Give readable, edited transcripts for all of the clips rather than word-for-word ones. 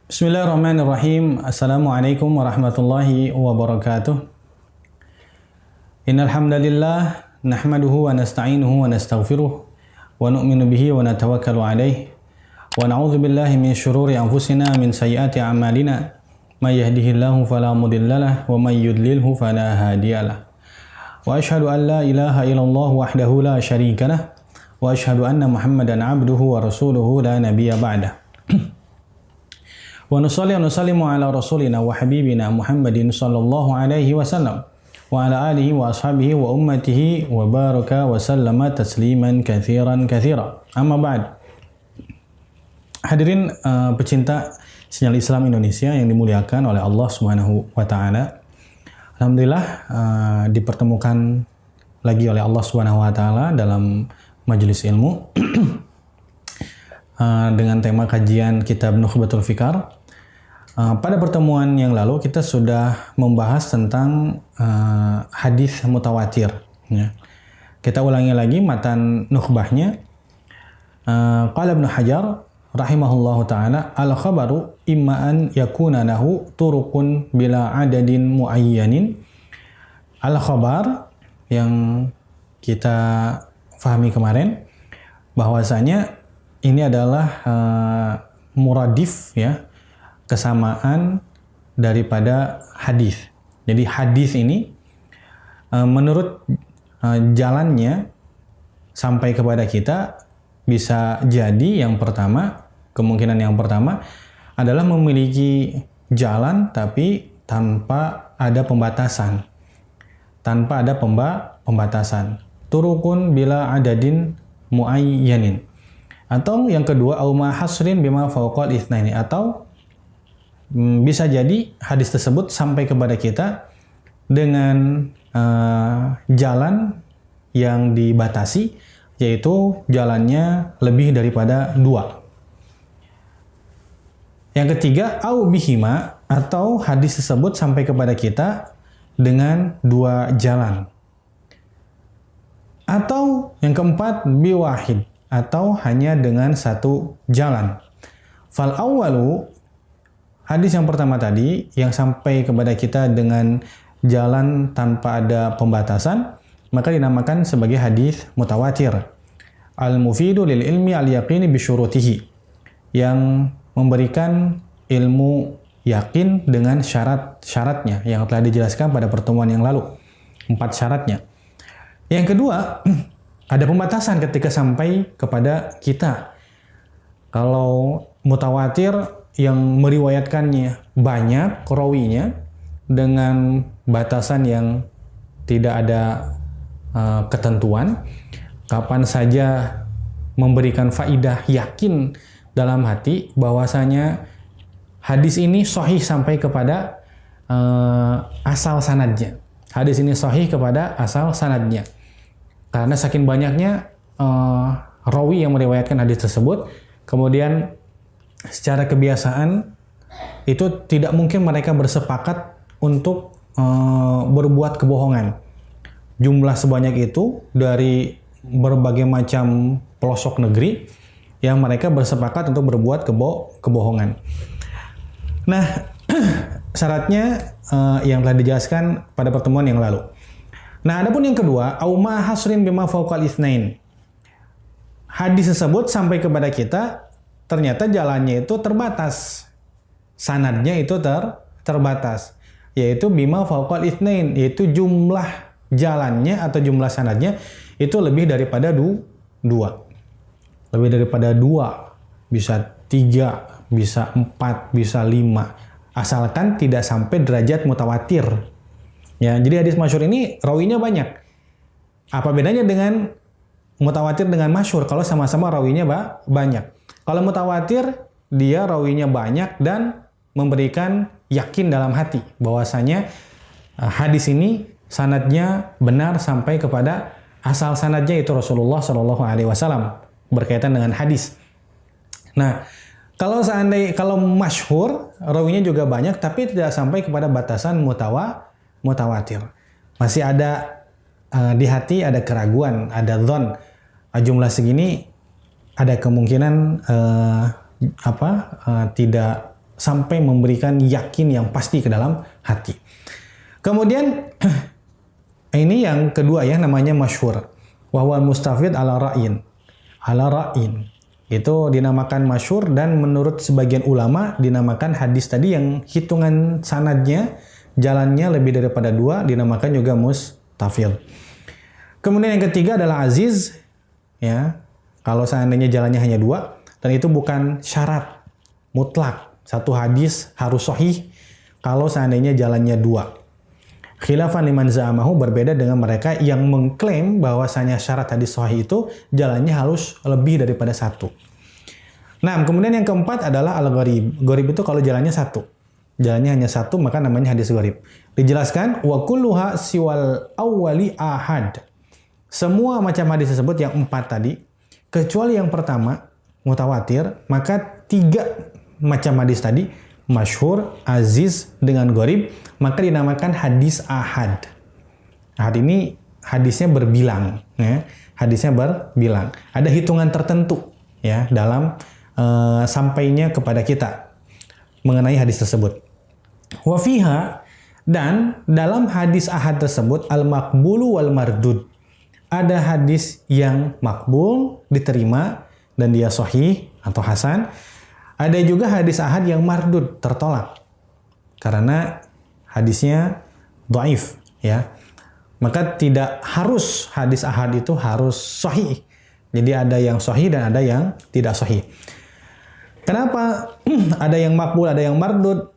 Bismillahirrahmanirrahim. Assalamualaikum warahmatullahi wabarakatuh. Innal hamdalillah nahmaduhu wa nasta'inuhu wa nastaghfiruh wa nu'minu bihi wa natawakkalu alaihi wa na'udzu billahi min syururi anfusina min sayyiati a'malina may yahdihillahu fala mudhillalah wa may yudlilhu fala hadiyalah. Wa asyhadu an la ilaha illallah wahdahu la syarikalah wa asyhadu anna Muhammadan 'abduhu wa rasuluhu la nabiyya ba'dah. Wa nusalli wa nusallimu ala rasulina wa habibina Muhammadin sallallahu alaihi wasallam wa ala alihi wa ashabihi wa ummatihi wa baraka wa sallama tasliman katsiran katsira. Amma ba'd. Hadirin pecinta Sinyal Islam Indonesia yang dimuliakan oleh Allah Subhanahu wa taala. Alhamdulillah dipertemukan lagi oleh Allah Subhanahu wa taala dalam majelis ilmu dengan tema kajian kitab Nukhbatul Fikar. Pada pertemuan yang lalu kita sudah membahas tentang hadis mutawatir. Ya. Kita ulangi lagi matan nukhbahnya. Qala Ibnu Hajar rahimahullahu taala, al-khabaru imma an yakuna lahu turuqun bila adadin muayyanin. Al-khabar yang kita fahami kemarin bahwasanya ini adalah muradif, ya, kesamaan daripada hadis. Jadi hadis ini menurut jalannya sampai kepada kita bisa jadi yang pertama, kemungkinan yang pertama adalah memiliki jalan tapi tanpa ada pembatasan. Tanpa ada pembatasan. Turukun bila adadin muayyanin. Atau yang kedua, au ma hasrin bima fawqal itsnaini, atau bisa jadi hadis tersebut sampai kepada kita dengan jalan yang dibatasi, yaitu jalannya lebih daripada 2. Yang ketiga, au bihima, atau hadis tersebut sampai kepada kita dengan 2 jalan. Atau yang keempat, biwahid, atau hanya dengan 1 jalan. Fal awwalu, hadis yang pertama tadi yang sampai kepada kita dengan jalan tanpa ada pembatasan, maka dinamakan sebagai hadis mutawatir. Al-mufidu lil ilmi al-yaqini bisyurutihi, yang memberikan ilmu yakin dengan syarat-syaratnya yang telah dijelaskan pada pertemuan yang lalu. 4 syaratnya. Yang kedua, ada pembatasan ketika sampai kepada kita. Kalau mutawatir yang meriwayatkannya banyak rawinya dengan batasan yang tidak ada ketentuan, kapan saja memberikan faidah yakin dalam hati bahwasanya hadis ini sahih sampai kepada asal sanadnya. Hadis ini sahih kepada asal sanadnya. Karena saking banyaknya rawi yang meriwayatkan hadis tersebut, kemudian secara kebiasaan itu tidak mungkin mereka bersepakat untuk berbuat kebohongan. Jumlah sebanyak itu dari berbagai macam pelosok negeri yang mereka bersepakat untuk berbuat kebohongan. Nah, syaratnya yang telah dijelaskan pada pertemuan yang lalu. Nah, adapun yang kedua, au ma hasrin bima fawqal itsnain. Hadis tersebut sampai kepada kita ternyata jalannya itu terbatas. Sanadnya itu terbatas. Yaitu bima fawqal itsnain, yaitu jumlah jalannya atau jumlah sanadnya itu lebih daripada 2. Lebih daripada 2. Bisa 3, bisa 4, bisa 5. Asalkan tidak sampai derajat mutawatir. Ya, jadi hadis masyhur ini rawinya banyak. Apa bedanya dengan mutawatir dengan masyhur? Kalau sama-sama rawinya banyak. Kalau mutawatir, dia rawinya banyak dan memberikan yakin dalam hati bahwasanya hadis ini sanadnya benar sampai kepada asal sanadnya, itu Rasulullah Shallallahu Alaihi Wasallam, berkaitan dengan hadis. Nah, kalau masyhur, rawinya juga banyak tapi tidak sampai kepada batasan mutawatir. Masih ada di hati ada keraguan, ada dzon. Jumlah segini ada kemungkinan tidak sampai memberikan yakin yang pasti ke dalam hati. Kemudian ini yang kedua ya, namanya masyhur. Wa huwa mustafid ala ra'in. Ala ra'in. Itu dinamakan masyhur, dan menurut sebagian ulama dinamakan hadis tadi yang hitungan sanadnya, jalannya lebih daripada 2, dinamakan juga mustafid. Kemudian yang ketiga adalah aziz, ya. Kalau seandainya jalannya hanya 2, dan itu bukan syarat mutlak satu hadis harus sahih kalau seandainya jalannya 2. Khilafan liman za'amahu, berbeda dengan mereka yang mengklaim bahwasanya syarat hadis sahih itu jalannya harus lebih daripada 1. Nah, kemudian yang keempat adalah al-gharib. Gharib itu kalau jalannya 1. Jalannya hanya 1, maka namanya hadis gharib. Dijelaskan, wa kulluha siwal awwali ahad. Semua macam hadis tersebut yang 4 tadi, kecuali yang pertama, mutawatir, maka 3 macam hadis tadi, masyhur, aziz, dengan gharib, maka dinamakan hadis ahad. Ahad ini hadisnya berbilang, ya. Hadisnya berbilang. Ada hitungan tertentu ya dalam sampainya kepada kita mengenai hadis tersebut. Wa fiha, dan dalam hadis ahad tersebut al-maqbulu wal mardud. Ada hadis yang makbul, diterima, dan dia sahih atau hasan. Ada juga hadis ahad yang mardud, tertolak. Karena hadisnya dhaif, ya. Maka tidak harus hadis ahad itu harus sahih. Jadi ada yang sahih dan ada yang tidak sahih. Kenapa ada yang makbul, ada yang mardud?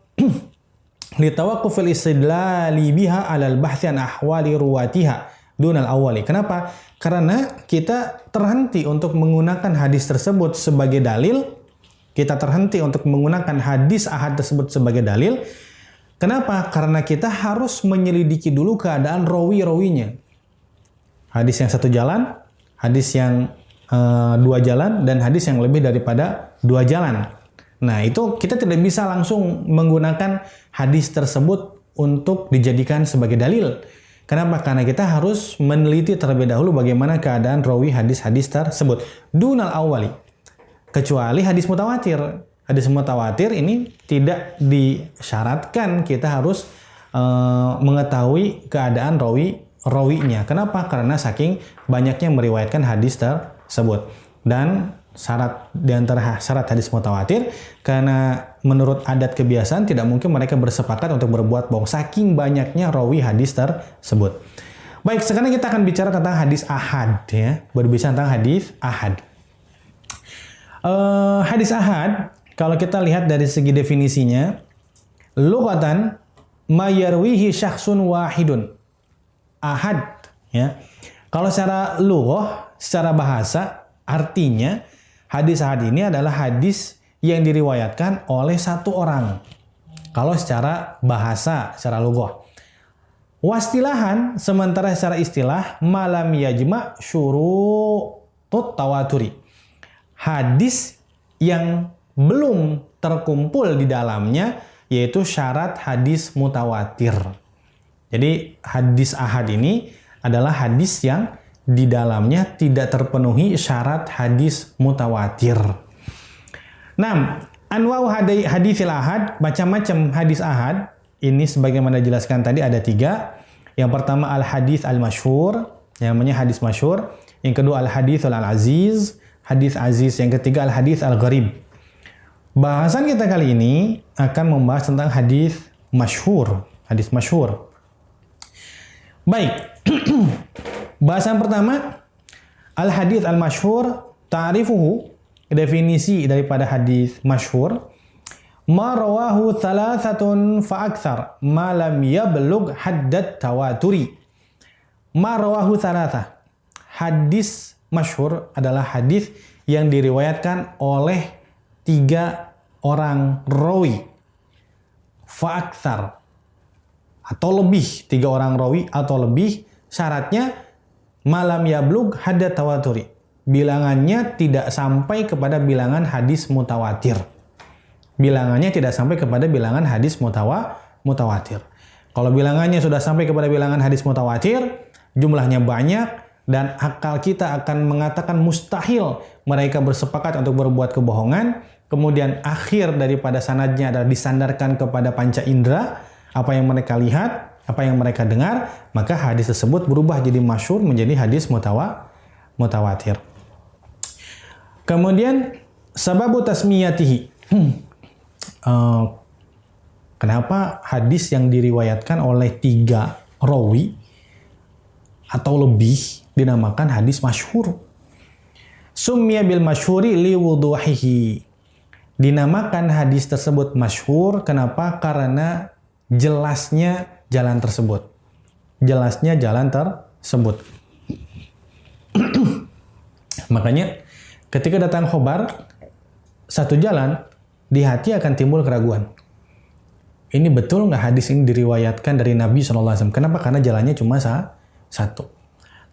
Litawaqqufil istidlali biha 'alal bahthi an ahwali ruwatiha dunal awwali. Kenapa? Karena kita terhenti untuk menggunakan hadis tersebut sebagai dalil. Kita terhenti untuk menggunakan hadis ahad tersebut sebagai dalil. Kenapa? Karena kita harus menyelidiki dulu keadaan rawi-rawinya. Hadis yang 1 jalan, hadis yang 2 jalan, dan hadis yang lebih daripada 2 jalan. Nah, itu kita tidak bisa langsung menggunakan hadis tersebut untuk dijadikan sebagai dalil. Kenapa? Karena kita harus meneliti terlebih dahulu bagaimana keadaan rawi hadis-hadis tersebut. Dunal awali. Kecuali hadis mutawatir. Hadis mutawatir ini tidak disyaratkan kita harus mengetahui keadaan rawinya. Kenapa? Karena saking banyaknya meriwayatkan hadis tersebut. Dan syarat di antara syarat hadis mutawatir, karena menurut adat kebiasaan tidak mungkin mereka bersepakat untuk berbuat bohong saking banyaknya rawi hadis tersebut. Baik, sekarang kita akan bicara tentang hadis ahad, ya. Berbicara tentang hadis ahad. Hadis ahad, kalau kita lihat dari segi definisinya, lughatan ma yarwihi syakhsun wahidun. Ahad, ya. Kalau secara lughah, secara bahasa, artinya hadis ahad ini adalah hadis yang diriwayatkan oleh 1 orang. Kalau secara bahasa, secara lughah. Wastilahan, sementara secara istilah, malam yajma' syurutut tawaturi. Hadis yang belum terkumpul di dalamnya, yaitu syarat hadis mutawatir. Jadi hadis ahad ini adalah hadis yang di dalamnya tidak terpenuhi syarat hadis mutawatir. Nah, anwa'u hadisil ahad, macam-macam hadis ahad, ini sebagaimana dijelaskan tadi ada 3. Yang pertama al-hadis al-masyhur, yang namanya hadis masyhur. Yang kedua al-hadis al-aziz, hadis aziz. Yang ketiga al-hadis al-gharib. Bahasan kita kali ini akan membahas tentang hadis masyhur, hadis masyhur. Baik. Bahasan pertama, al-hadis al-masyhur, ta'rifuhu, definisi daripada hadis masyhur, ma rawahu thalathatun fa aktsar ma lam yablugh haddat tawaturi. Ma rawahu thalathah. Hadis masyhur adalah hadis yang diriwayatkan oleh 3 orang rawi. Fa aktsar, atau lebih, 3 orang rawi atau lebih. Syaratnya malam yablugh haddat tawaturi. Bilangannya tidak sampai kepada bilangan hadis mutawatir. Bilangannya tidak sampai kepada bilangan hadis mutawatir. Kalau bilangannya sudah sampai kepada bilangan hadis mutawatir, jumlahnya banyak, dan akal kita akan mengatakan mustahil mereka bersepakat untuk berbuat kebohongan, kemudian akhir daripada sanadnya adalah disandarkan kepada panca indera, apa yang mereka lihat, apa yang mereka dengar, maka hadis tersebut berubah jadi masyhur menjadi hadis mutawatir. Kemudian sababu tasmiyatihi. Kenapa hadis yang diriwayatkan oleh 3 rawi atau lebih dinamakan hadis masyhur? Summiya bil masyhuri li wuduhihi. Dinamakan hadis tersebut masyhur, kenapa? Karena jelasnya jalan tersebut. Jelasnya jalan tersebut. Makanya ketika datang khobar satu jalan, di hati akan timbul keraguan. Ini betul nggak hadis ini diriwayatkan dari Nabi SAW? Kenapa? Karena jalannya cuma satu.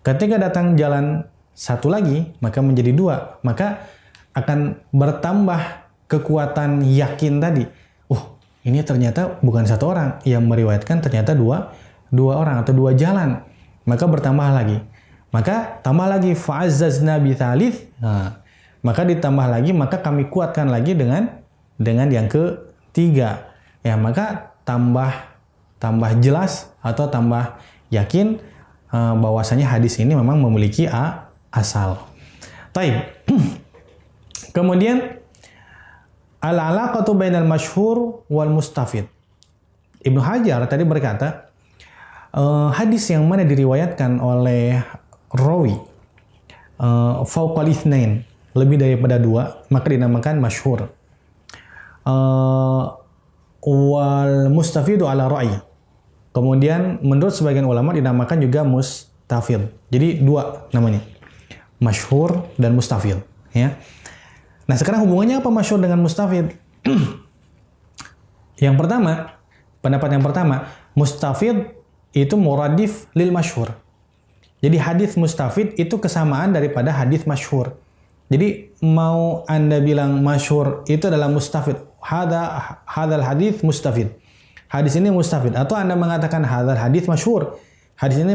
Ketika datang jalan satu lagi, maka menjadi 2. Maka akan bertambah kekuatan yakin tadi. Ini ternyata bukan 1 orang. Yang meriwayatkan ternyata dua orang atau 2 jalan. Maka bertambah lagi. Maka tambah lagi fa'azzazna bi thalith. Maka ditambah lagi, maka kami kuatkan lagi dengan yang ketiga. Ya, maka tambah jelas atau tambah yakin bahwasanya hadis ini memang memiliki asal. Taib. Kemudian al-alaqatu bainal masyhur wal mustafid. Ibnu Hajar tadi berkata, hadis yang mana diriwayatkan oleh rawi fauqal itsnain, lebih daripada 2, maka dinamakan masyhur. Wal mustafidu ala ra'i. Kemudian menurut sebagian ulama dinamakan juga mustafid. Jadi 2 namanya. Masyhur dan mustafid, ya. Nah, sekarang hubungannya apa masyhur dengan mustafid? Yang pertama, pendapat yang pertama, mustafid itu muradif lil masyhur. Jadi hadis mustafid itu kesamaan daripada hadis masyhur. Jadi mau Anda bilang masyhur itu adalah mustafid, hadal hadis mustafid. Hadis ini mustafid, atau Anda mengatakan hadal hadis masyhur. Hadis ini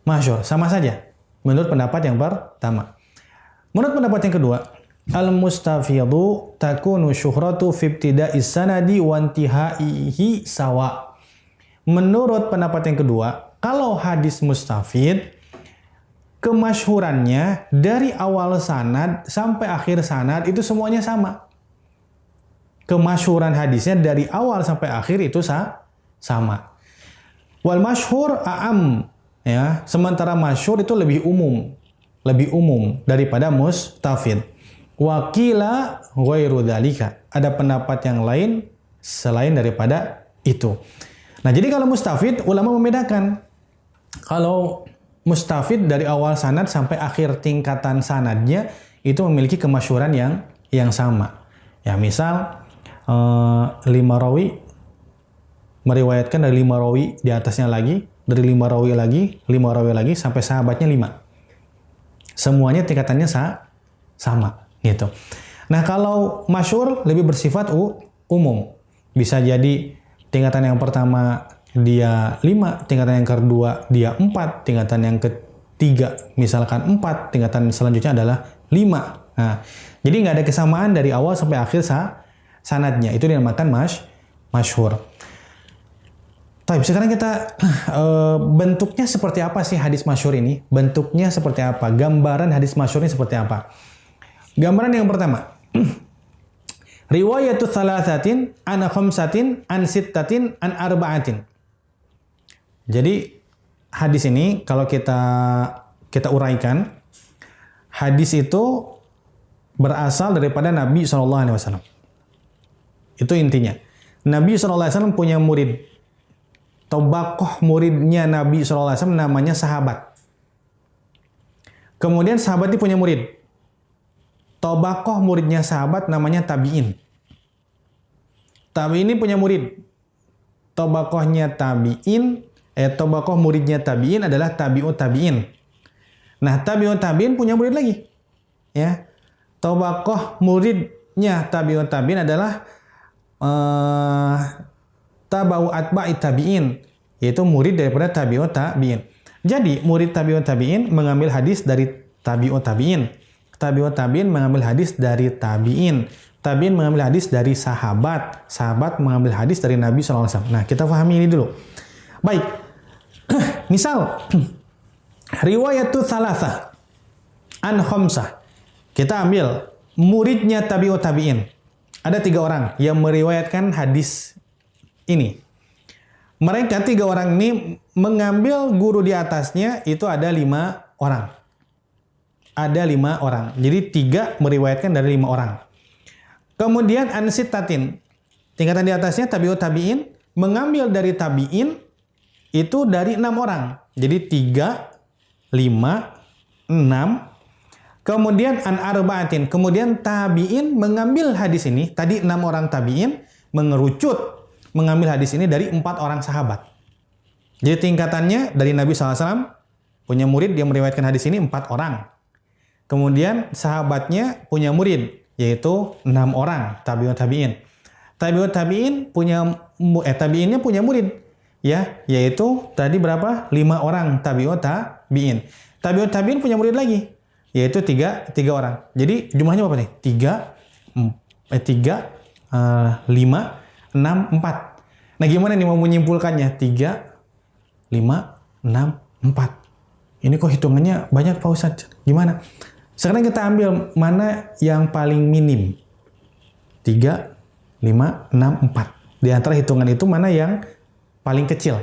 masyhur, sama saja menurut pendapat yang pertama. Menurut pendapat yang kedua, al-mustafidu takunu syuhratu fi ibtida'is sanadi wa intihaihi sawa. Menurut pendapat yang kedua, kalau hadis mustafid, kemasyhurannya dari awal sanad sampai akhir sanad itu semuanya sama. Kemasyhuran hadisnya dari awal sampai akhir itu sama. Wal masyhur a'am, ya, sementara masyhur itu lebih umum daripada mustafid. Wa qila ghairu dzalika. Ada pendapat yang lain selain daripada itu. Nah, jadi kalau mustafid, ulama membedakan. Kalau mustafid dari awal sanad sampai akhir tingkatan sanadnya itu memiliki kemasyhuran yang sama. Ya, misal 5 rawi meriwayatkan dari 5 rawi di atasnya lagi, dari 5 rawi lagi sampai sahabatnya 5. Semuanya tingkatannya sama gitu. Nah, kalau masyhur lebih bersifat umum. Bisa jadi tingkatan yang pertama dia 5, tingkatan yang kedua dia 4, tingkatan yang ketiga misalkan 4, tingkatan selanjutnya adalah 5. Nah, jadi nggak ada kesamaan dari awal sampai akhir sanadnya. Itu dinamakan masyhur. Baik, sekarang kita bentuknya seperti apa sih hadis masyhur ini? Bentuknya seperti apa? Gambaran hadis masyhur ini seperti apa? Gambaran yang pertama. Riwayatu thalathatin an khamsatin an sittatin an arba'atin. Jadi hadis ini kalau kita uraikan, hadis itu berasal daripada Nabi SAW. Itu intinya. Nabi SAW punya murid. Tobakoh muridnya Nabi SAW namanya sahabat. Kemudian sahabat ini punya murid. Tobakoh muridnya sahabat namanya tabi'in. Tabi'in ini punya murid. Tobakohnya tabi'in, tobakoh muridnya tabi'in adalah tabi'ut tabi'in. Nah, tabi'ut tabi'in punya murid lagi. Ya. Tobakoh muridnya tabi'ut tabi'in adalah tabau atba'i tabi'in, yaitu murid daripada tabi'ut tabi'in. Jadi, murid tabi'ut tabi'in mengambil hadis dari tabi'ut tabi'in. Tabi'ut tabi'in mengambil hadis dari tabi'in. tabi'in mengambil hadis dari sahabat, sahabat mengambil hadis dari Nabi SAW. Nah, kita pahami ini dulu. Baik, misal riwayatut salasah an khamsah. Kita ambil muridnya tabi'ut tabi'in. Ada 3 orang yang meriwayatkan hadis ini. Mereka 3 orang ini mengambil guru di atasnya itu ada 5 orang. Ada 5 orang. Jadi 3 meriwayatkan dari 5 orang. Kemudian ansitatin, tingkatan di atasnya tabi'ut tabi'in, mengambil dari tabi'in itu dari 6 orang. Jadi 3, 5, 6. Kemudian an arba'atin, kemudian tabi'in mengambil hadis ini, tadi 6 orang tabi'in mengerucut mengambil hadis ini dari 4 orang sahabat. Jadi tingkatannya dari Nabi SAW punya murid dia meriwayatkan hadis ini 4 orang. Kemudian sahabatnya punya murid yaitu 6 orang tabi'ut tabi'in. Tabi'ut tabi'in tabi'innya punya murid ya, yaitu tadi berapa? 5 orang tabi'ut tabi'in. Tabi'ut tabi'in punya murid lagi yaitu 3 orang. Jadi jumlahnya berapa nih? 3, 5, 6, 4. Nah, gimana nih mau menyimpulkannya? 3, 5, 6, 4. Ini kok hitungannya banyak Pak Ustadz? Gimana? Sekarang kita ambil mana yang paling minim. 3, 5, 6, 4. Di antara hitungan itu mana yang paling kecil?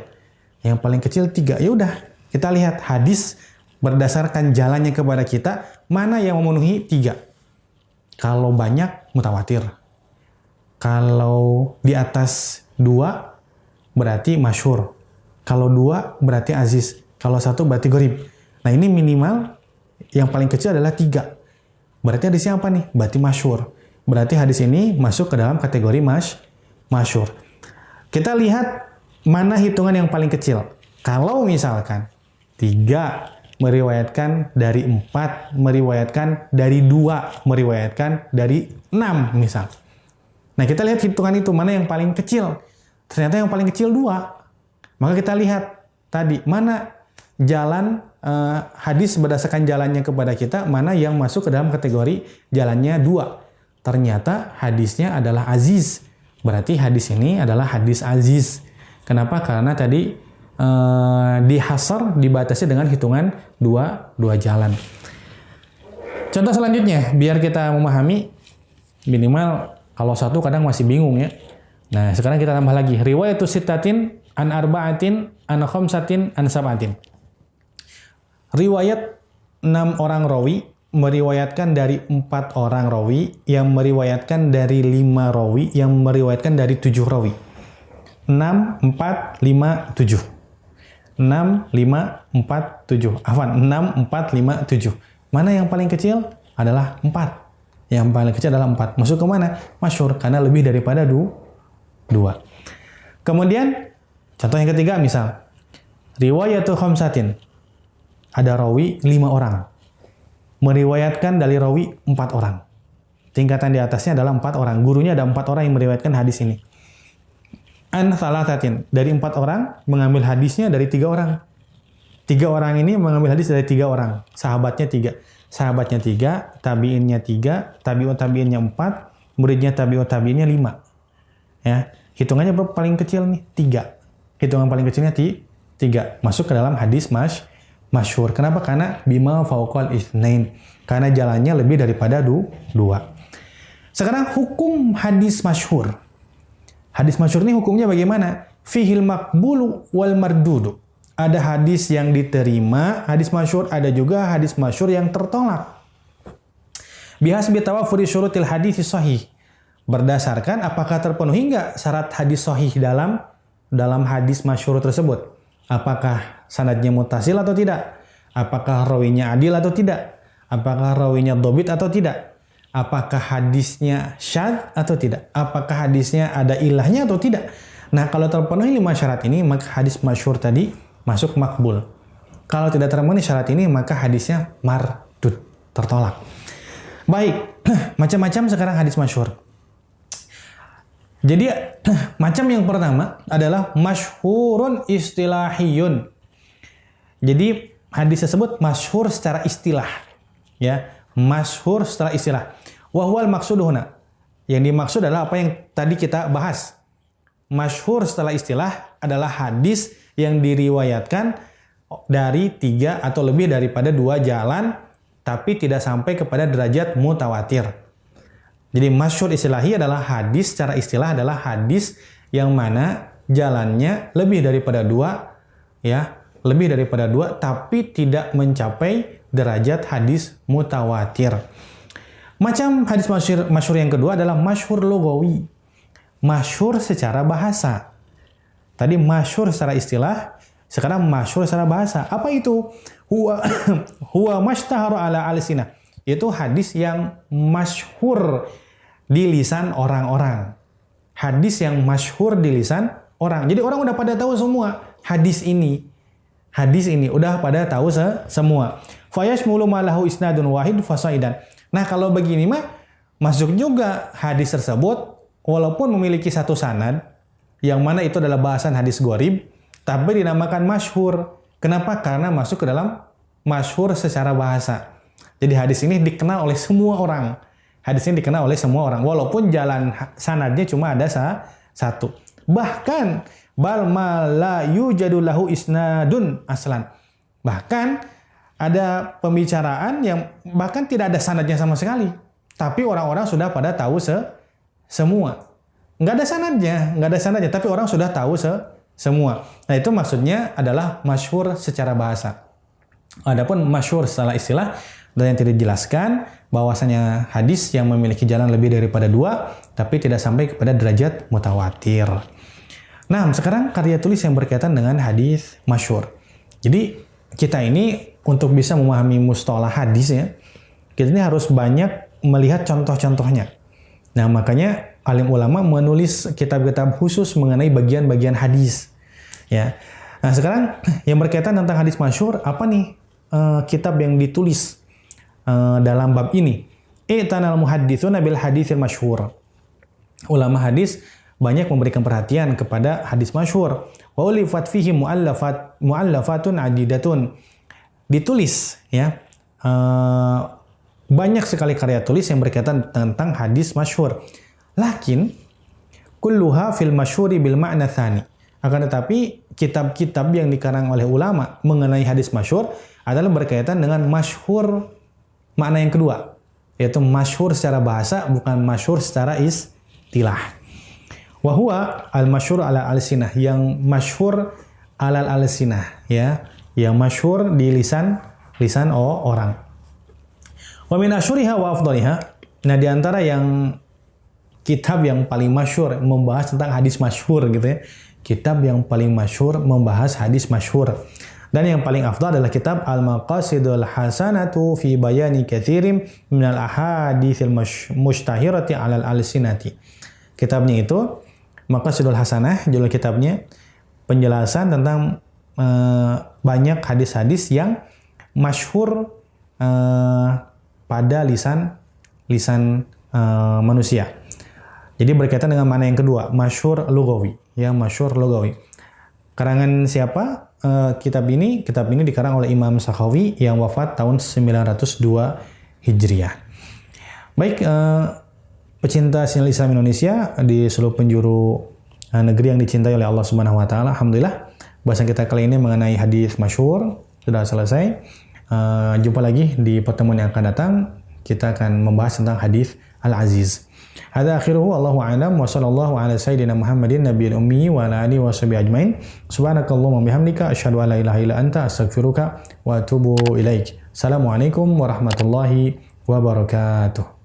Yang paling kecil 3. Ya udah, kita lihat hadis berdasarkan jalannya kepada kita, mana yang memenuhi 3. Kalau banyak, mutawatir. Kalau di atas 2, berarti masyhur. Kalau 2, berarti aziz. Kalau 1, berarti gharib. Nah, ini minimal yang paling kecil adalah 3. Berarti hadisnya apa nih? Berarti masyhur. Berarti hadis ini masuk ke dalam kategori masyhur. Kita lihat mana hitungan yang paling kecil. Kalau misalkan 3 meriwayatkan dari 4, meriwayatkan dari 2, meriwayatkan dari 6 misal. Nah, kita lihat hitungan itu mana yang paling kecil. Ternyata yang paling kecil 2. Maka kita lihat tadi mana jalan hadis berdasarkan jalannya kepada kita, mana yang masuk ke dalam kategori jalannya 2. Ternyata hadisnya adalah aziz. Berarti hadis ini adalah hadis aziz. Kenapa? Karena tadi dihasar, dibatasi dengan hitungan 2 jalan. Contoh selanjutnya, biar kita memahami, minimal kalau 1 kadang masih bingung ya. Nah, sekarang kita tambah lagi. Riwayatus sittatin an arba'atin an khamsatin an sab'atin. Riwayat 6 orang rawi meriwayatkan dari 4 orang rawi, yang meriwayatkan dari 5 rawi, yang meriwayatkan dari 7 rawi. 6, 4, 5, 7. 6, 5, 4, 7. Afwan, 6, 4, 5, 7. Mana yang paling kecil? Adalah 4. Yang paling kecil adalah 4. Masuk ke mana? Masyhur, karena lebih daripada 2. Kemudian, contoh yang ketiga misal, riwayatul khamsatin. Ada rawi 5 orang. Meriwayatkan dari rawi 4 orang. Tingkatan di atasnya adalah 4 orang. Gurunya ada 4 orang yang meriwayatkan hadis ini. An salasatin. Dari 4 orang, mengambil hadisnya dari 3 orang. 3 orang ini mengambil hadis dari 3 orang. Sahabatnya 3. Sahabatnya 3, tabi'innya 3, tabi'ut tabi'innya 4, muridnya tabi'ut tabi'innya 5. Ya, hitungannya berapa paling kecil nih? 3. Hitungan paling kecilnya 3. Masuk ke dalam hadis masyhur. Kenapa? Karena bima fauqal itsnain. Karena jalannya lebih daripada 2. Sekarang hukum hadis masyhur. Hadis masyhur ini hukumnya bagaimana? Fihil maqbulu wal mardudu. Ada hadis yang diterima, hadis masyhur, ada juga hadis masyhur yang tertolak. Bihasbi tawafuri syurutil hadis sahih. Berdasarkan apakah terpenuhi enggak syarat hadis sahih dalam hadis masyhur tersebut. Apakah sanadnya mutasil atau tidak? Apakah rawinya adil atau tidak? Apakah rawinya dhabit atau tidak? Apakah hadisnya syadz atau tidak? Apakah hadisnya ada ilahnya atau tidak? Nah, kalau terpenuhi 5 syarat ini, maka hadis masyhur tadi masuk makbul. Kalau tidak terpenuhi syarat ini, maka hadisnya mardud, tertolak. Baik, macam-macam sekarang hadis masyhur. Jadi macam yang pertama adalah masyhurun istilahiyun. Jadi hadis tersebut masyhur secara istilah, ya, masyhur secara istilah. Wa huwal maqsuduhuna. Yang dimaksud adalah apa yang tadi kita bahas. Masyhur setelah istilah adalah hadis yang diriwayatkan dari 3 atau lebih daripada 2 jalan, tapi tidak sampai kepada derajat mutawatir. Jadi masyhur istilahi adalah hadis, secara istilah adalah hadis yang mana jalannya lebih daripada 2, ya, lebih daripada 2, tapi tidak mencapai derajat hadis mutawatir. Macam hadis masyhur yang kedua adalah masyhur lugawi. Masyhur secara bahasa. Tadi masyhur secara istilah, sekarang masyhur secara bahasa. Apa itu? Huwa mashtahara ala alsinah. Itu hadis yang masyhur di lisan orang-orang. Hadis yang masyhur di lisan orang. Jadi orang udah pada tahu semua hadis ini. Hadis ini udah pada tahu semua. Fayashmulu ma lahu isnadun wahid fasaidan. Nah, kalau begini mah masuk juga hadis tersebut walaupun memiliki satu sanad yang mana itu adalah bahasan hadis gharib, tapi dinamakan masyhur. Kenapa? Karena masuk ke dalam masyhur secara bahasa. Jadi hadis ini dikenal oleh semua orang. Hadis ini dikenal oleh semua orang walaupun jalan sanadnya cuma ada satu. Bahkan bal ma la yujadu lahu isnadun aslan. Bahkan ada pembicaraan yang bahkan tidak ada sanadnya sama sekali. Tapi orang-orang sudah pada tahu semua. Nggak ada sanadnya, tapi orang sudah tahu semua. Nah, itu maksudnya adalah masyhur secara bahasa. Adapun masyhur secara istilah, dan yang tidak dijelaskan bahwasanya hadis yang memiliki jalan lebih daripada 2, tapi tidak sampai kepada derajat mutawatir. Nah, sekarang karya tulis yang berkaitan dengan hadis masyhur. Jadi, kita ini untuk bisa memahami mustalah hadis ya, kita ini harus banyak melihat contoh-contohnya. Nah, makanya alim ulama menulis kitab-kitab khusus mengenai bagian-bagian hadis. Ya. Nah, sekarang yang berkaitan tentang hadis masyhur, apa nih kitab yang ditulis dalam bab ini? I'tanal muhadditsuna bil haditsil masyhur. Ulama hadis banyak memberikan perhatian kepada hadis masyhur. Wa ulifat fihi mu'allafatun adidatun. Ditulis ya banyak sekali karya tulis yang berkaitan tentang hadis masyhur. Lakin kulluha fil masyhuri bil ma'na tsani. Akan tetapi kitab-kitab yang dikarang oleh ulama mengenai hadis masyhur adalah berkaitan dengan masyhur makna yang kedua, yaitu masyhur secara bahasa, bukan masyhur secara istilah. Wa huwa al-masyhur ala al-sinah, yang masyhur alal al-sinah ya, yang masyhur di lisan orang. Wa min asyhuriha wa afdaliha. Nah, di antara yang kitab yang paling masyhur membahas tentang hadis masyhur gitu ya. Kitab yang paling masyhur membahas hadis masyhur. Dan yang paling afdal adalah kitab Al-Maqasidul Hasanatu fi bayani katsirin minal ahaditsil mushtahirati 'alal alsinati. Kitabnya itu Maqasidul Hasanah, judul kitabnya, penjelasan tentang banyak hadis-hadis yang masyhur pada lisan manusia. Jadi berkaitan dengan mana yang kedua, masyhur lugawi, ya, masyhur lugawi. Karangan siapa? Kitab ini dikarang oleh Imam Sakhawi yang wafat tahun 902 Hijriah. Baik, pecinta sinyal Islam Indonesia di seluruh penjuru negeri yang dicintai oleh Allah Subhanahu wa taala, alhamdulillah bahasan kita kali ini mengenai hadis masyhur sudah selesai. Jumpa lagi di pertemuan yang akan datang. Kita akan membahas tentang hadis Al-Aziz. Hadza akhiruhu wallahu a'lam wa sallallahu ala sayyidina Muhammadin nabiyil ummi wa ala alihi washabihi ajmain. Subhanakallahumma bihamdika asyhadu an la ilaha illa anta astaghfiruka wa atubu ilaik. Assalamualaikum warahmatullahi wabarakatuh.